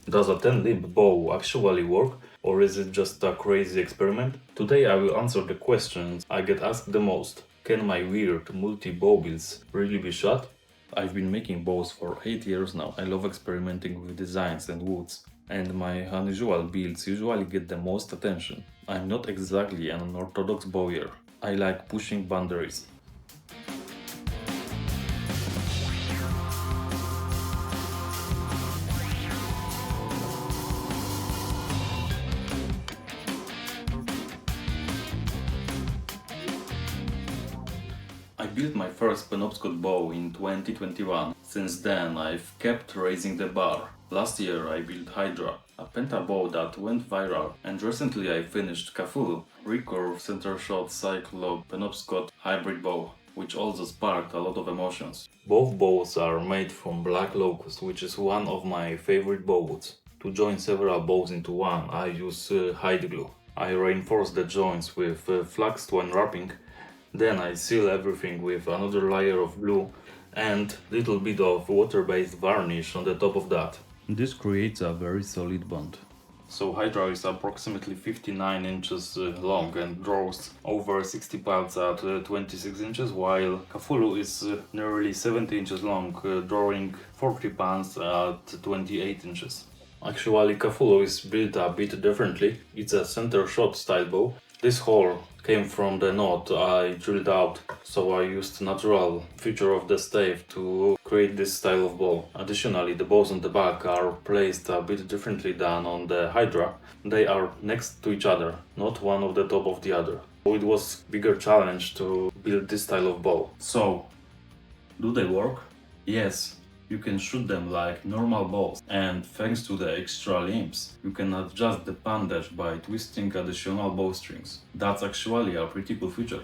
Does a 10-limb bow actually work, or is it just a crazy experiment? Today I will answer the questions I get asked the most. Can my weird multi-bow builds really be shot? I've been making bows for 8 years now. I love experimenting with designs and woods, and my unusual builds usually get the most attention. I'm not exactly an orthodox bowyer. I like pushing boundaries. I built my first Penobscot bow in 2021. Since then, I've kept raising the bar. Last year I built Hydra, a penta bow that went viral, and recently I finished Kaful, recurve center shot cyclope Penobscot hybrid bow, which also sparked a lot of emotions. Both bows are made from black locust, which is one of my favorite bow woods. To join several bows into one, I use Hydra glue. I reinforce the joints with flax twine wrapping. Then I seal everything with another layer of glue and little bit of water-based varnish on the top of that. This creates a very solid bond. So Hydra is approximately 59 inches long and draws over 60 pounds at 26 inches, while Kafulu is nearly 70 inches long, drawing 40 pounds at 28 inches. Actually, Kafulu is built a bit differently. It's a center shot style bow. This hole came from the knot I drilled out, so I used natural feature of the stave to create this style of bow. Additionally, the bows on the back are placed a bit differently than on the Hydra. They are next to each other, not one on the top of the other. So it was a bigger challenge to build this style of bow. So, do they work? Yes. You can shoot them like normal bows, and thanks to the extra limbs, you can adjust the bandage by twisting additional bowstrings. That's actually a pretty cool feature.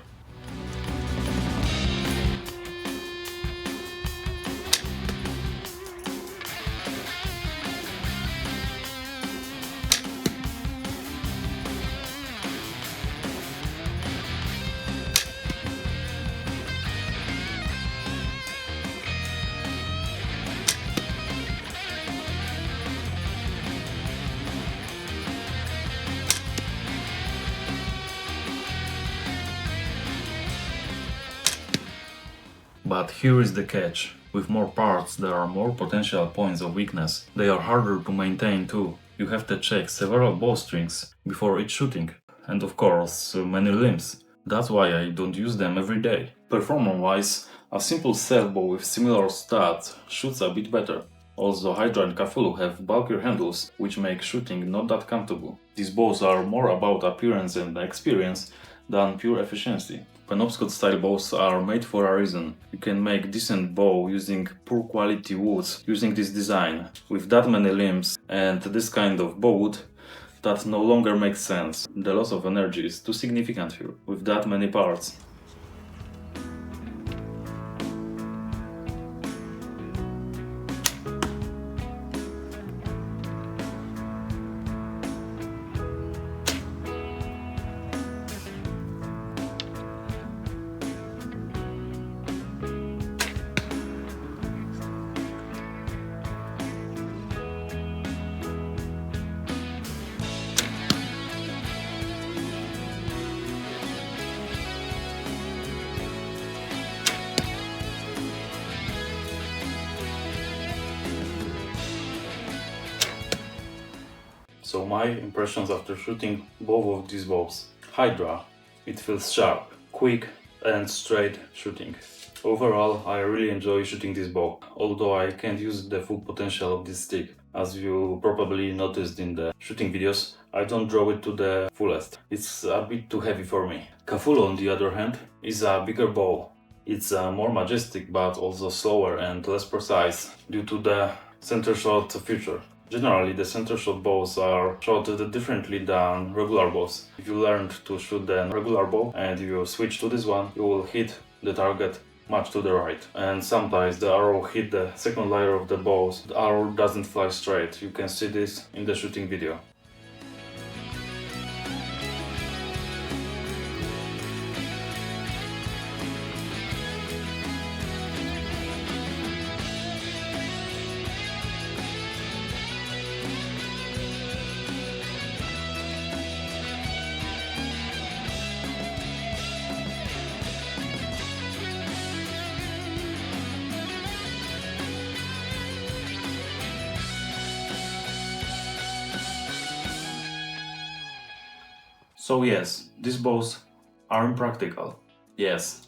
But here is the catch. With more parts, there are more potential points of weakness. They are harder to maintain too. You have to check several bowstrings before each shooting. And of course, many limbs. That's why I don't use them every day. Performance-wise, a simple self bow with similar stats shoots a bit better. Also, Hydra and Kafulu have bulkier handles, which make shooting not that comfortable. These bows are more about appearance and experience than pure efficiency. Penobscot style bows are made for a reason. You can make decent bow using poor quality woods using this design. With that many limbs and this kind of bow wood, that no longer makes sense. The loss of energy is too significant here, with that many parts. So my impressions after shooting both of these bows. Hydra, it feels sharp, quick and straight shooting. Overall, I really enjoy shooting this bow, although I can't use the full potential of this stick. As you probably noticed in the shooting videos, I don't draw it to the fullest. It's a bit too heavy for me. Kaful, on the other hand, is a bigger bow. It's more majestic but also slower and less precise due to the center shot feature. Generally, the center shot bows are shot differently than regular bows. If you learned to shoot the regular bow and you switch to this one, you will hit the target much to the right. And sometimes the arrow hit the second layer of the bows. The arrow doesn't fly straight. You can see this in the shooting video. So yes, these bows are impractical. Yes,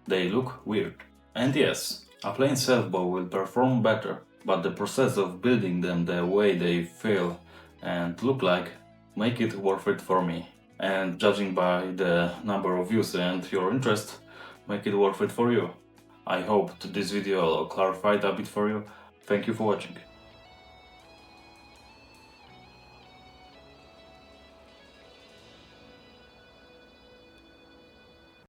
they look weird. And yes, a plain self bow will perform better, but the process of building them the way they feel and look like make it worth it for me. And judging by the number of views and your interest, make it worth it for you. I hope this video clarified a bit for you. Thank you for watching.